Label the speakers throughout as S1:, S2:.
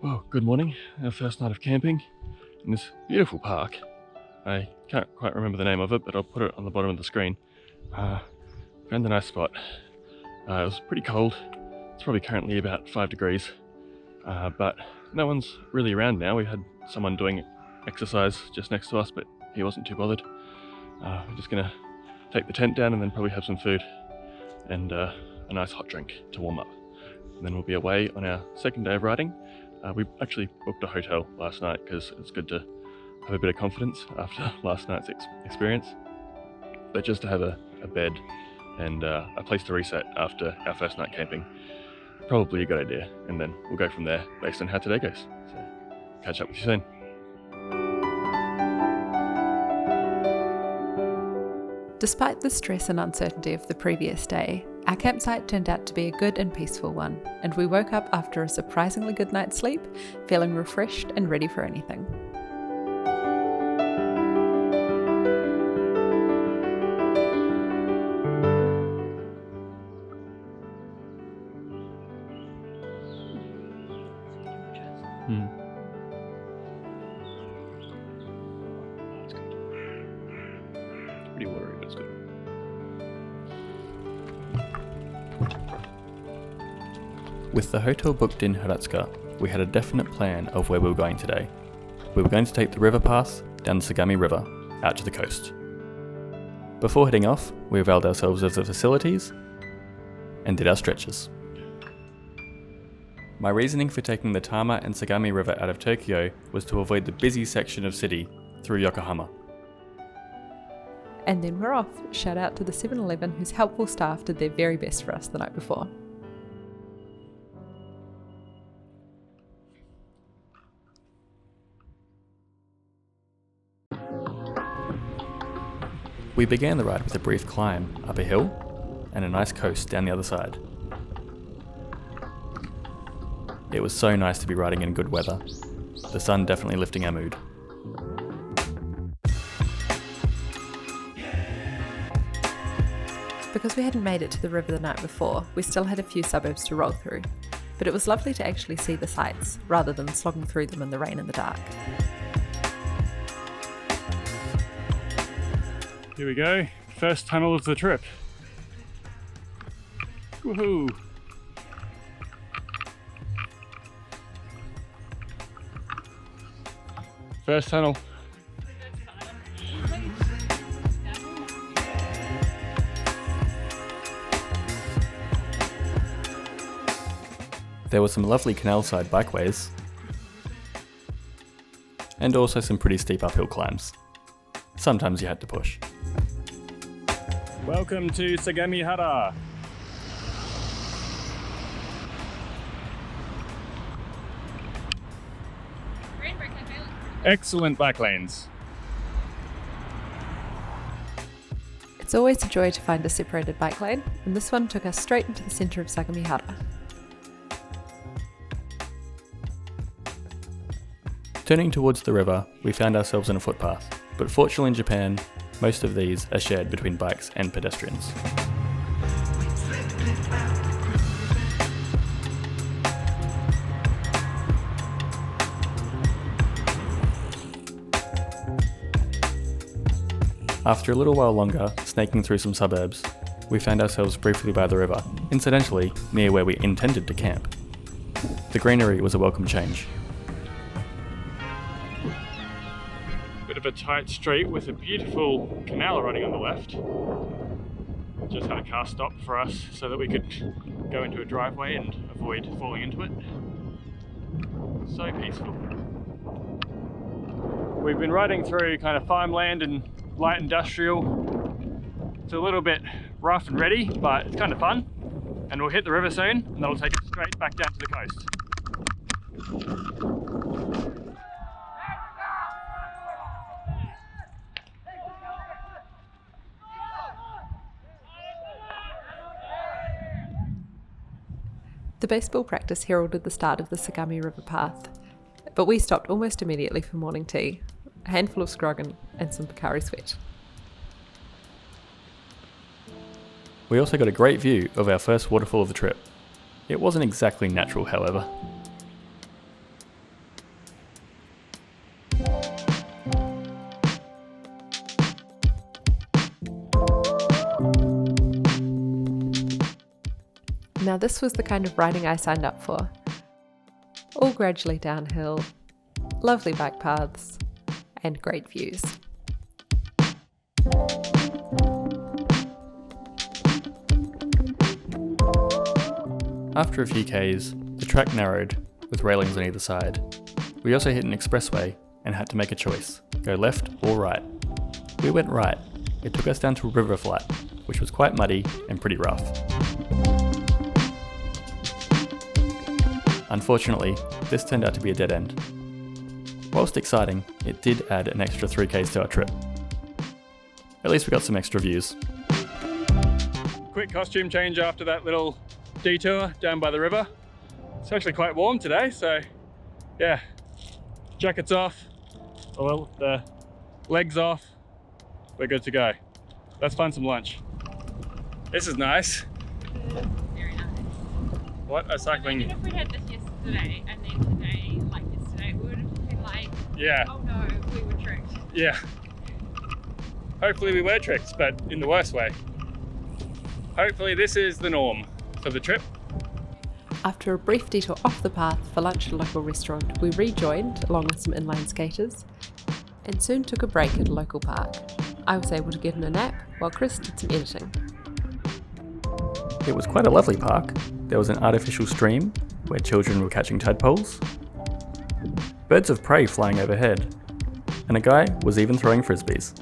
S1: Well, good morning. Our first night of camping in this beautiful park. I can't quite remember the name of it, but I'll put it on the bottom of the screen. Found a nice spot. It was pretty cold. It's probably currently about 5 degrees, but no one's really around now. We had someone doing exercise just next to us, but he wasn't too bothered. We're just gonna take the tent down and then probably have some food and a nice hot drink to warm up. And then we'll be away on our second day of riding. We actually booked a hotel last night because it's good to have a bit of confidence after last night's experience. But just to have a bed and a place to reset after our first night camping, probably a good idea. And then we'll go from there based on how today goes. So catch up with you soon.
S2: Despite the stress and uncertainty of the previous day, our campsite turned out to be a good and peaceful one, and we woke up after a surprisingly good night's sleep, feeling refreshed and ready for anything.
S1: It's pretty watery, but it's good.
S3: With the hotel booked in Hiratsuka, we had a definite plan of where we were going today. We were going to take the river path down the Sagami River, out to the coast. Before heading off, we availed ourselves of the facilities and did our stretches. My reasoning for taking the Tama and Sagami River out of Tokyo was to avoid the busy section of city through Yokohama.
S2: And then we're off. Shout out to the 7-Eleven whose helpful staff did their very best for us the night before.
S3: We began the ride with a brief climb up a hill and a nice coast down the other side. It was so nice to be riding in good weather, the sun definitely lifting our mood.
S2: Because we hadn't made it to the river the night before, we still had a few suburbs to roll through, but it was lovely to actually see the sights rather than slogging through them in the rain and the dark.
S1: Here we go, first tunnel of the trip. Woohoo! First tunnel.
S3: There were some lovely canal-side bikeways, and also some pretty steep uphill climbs. Sometimes you had to push.
S1: Welcome to Sagami Hara. Excellent bike lanes.
S2: It's always a joy to find a separated bike lane, and this one took us straight into the centre of Sagami Hara.
S3: Turning towards the river, we found ourselves in a footpath, but fortunately in Japan, most of these are shared between bikes and pedestrians. After a little while longer, snaking through some suburbs, we found ourselves briefly by the river, incidentally near where we intended to camp. The greenery was a welcome change.
S1: Bit of a tight street with a beautiful canal running on the left. Just had a car stop for us so that we could go into a driveway and avoid falling into it. So peaceful. We've been riding through kind of farmland and light industrial. It's a little bit rough and ready, but it's kind of fun. And we'll hit the river soon, and that'll take us straight back down to the coast.
S2: The baseball practice heralded the start of the Sagami River path, but we stopped almost immediately for morning tea, a handful of scroggin and some Pocari Sweat.
S3: We also got a great view of our first waterfall of the trip. It wasn't exactly natural, however.
S2: This was the kind of riding I signed up for. All gradually downhill, lovely bike paths, and great views.
S3: After a few Ks, the track narrowed, with railings on either side. We also hit an expressway and had to make a choice, go left or right. We went right. It took us down to a river flat, which was quite muddy and pretty rough. Unfortunately, this turned out to be a dead end. Whilst exciting, it did add an extra 3Ks to our trip. At least we got some extra views.
S1: Quick costume change after that little detour down by the river. It's actually quite warm today, so yeah, jacket's off, well, the legs off, we're good to go. Let's find some lunch. This is nice.
S4: Very nice.
S1: What a cycling.
S4: Imagine if we had this yesterday and then today, like yesterday, we would have been like,
S1: Yeah.
S4: oh no, we were tricked.
S1: Yeah. Hopefully we were tricked, but in the worst way. Hopefully this is the norm for the trip.
S2: After a brief detour off the path for lunch at a local restaurant, we rejoined along with some inline skaters and soon took a break at a local park. I was able to get in a nap while Chris did some editing.
S3: It was quite a lovely park. There was an artificial stream where children were catching tadpoles, birds of prey flying overhead, and a guy was even throwing frisbees.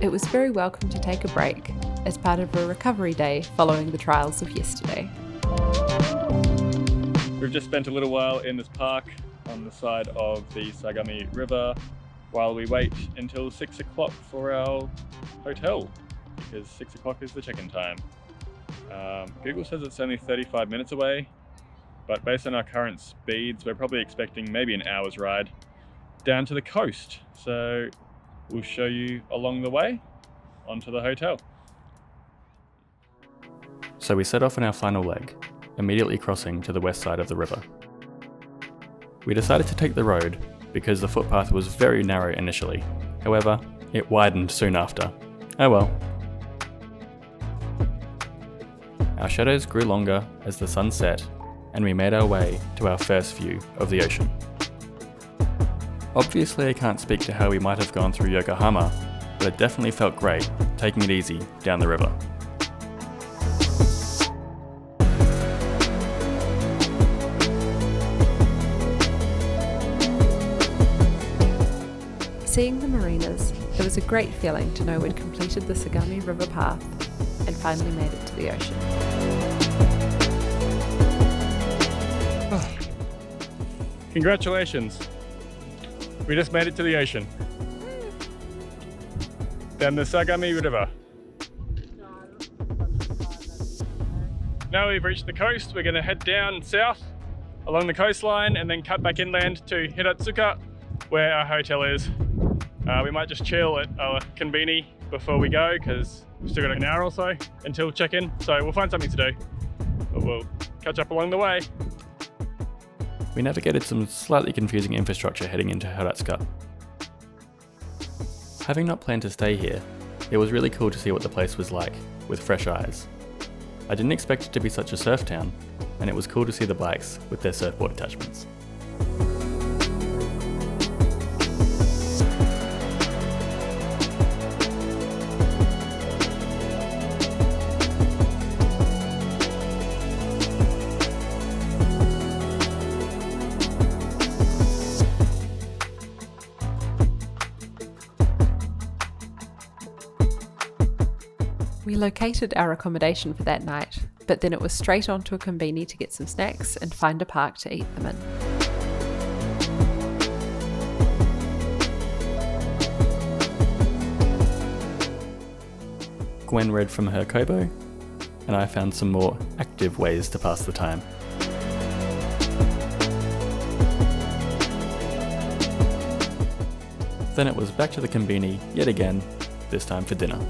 S2: It was very welcome to take a break as part of a recovery day following the trials of yesterday.
S1: We've just spent a little while in this park on the side of the Sagami River while we wait until 6 o'clock for our hotel, because 6 o'clock is the check-in time. Google says it's only 35 minutes away, but based on our current speeds, we're probably expecting maybe an hour's ride down to the coast. So we'll show you along the way onto the hotel.
S3: So we set off on our final leg, immediately crossing to the west side of the river. We decided to take the road because the footpath was very narrow initially. However, it widened soon after. Oh well. Our shadows grew longer as the sun set, and we made our way to our first view of the ocean. Obviously I can't speak to how we might have gone through Yokohama, but it definitely felt great taking it easy down the river.
S2: Seeing the marinas, it was a great feeling to know we'd completed the Sagami River path and finally made it to the ocean.
S1: Congratulations. We just made it to the ocean. Down the Sagami River. Now we've reached the coast, we're going to head down south along the coastline and then cut back inland to Hiratsuka, where our hotel is. We might just chill at our konbini before we go because we've still got an hour or so until check-in, so we'll find something to do. But we'll catch up along the way.
S3: We navigated some slightly confusing infrastructure heading into Hiratsuka. Having not planned to stay here, it was really cool to see what the place was like, with fresh eyes. I didn't expect it to be such a surf town, and it was cool to see the bikes with their surfboard attachments.
S2: We located our accommodation for that night, but then it was straight onto a konbini to get some snacks and find a park to eat them in.
S3: Gwen read from her Kobo, and I found some more active ways to pass the time. Then it was back to the konbini yet again, this time for dinner.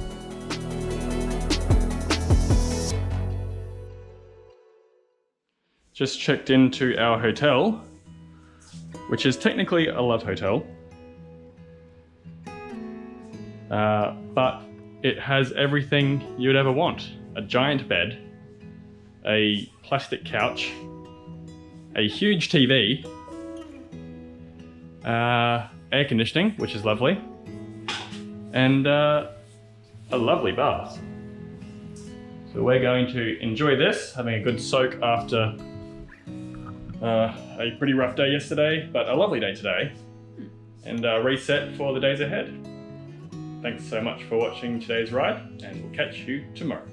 S1: Just checked into our hotel, which is technically a love hotel, but it has everything you would ever want. A giant bed, a plastic couch, a huge TV, air conditioning, which is lovely, and a lovely bath. So we're going to enjoy this, having a good soak after a pretty rough day yesterday, but a lovely day today, and reset for the days ahead. Thanks so much for watching today's ride, and we'll catch you tomorrow.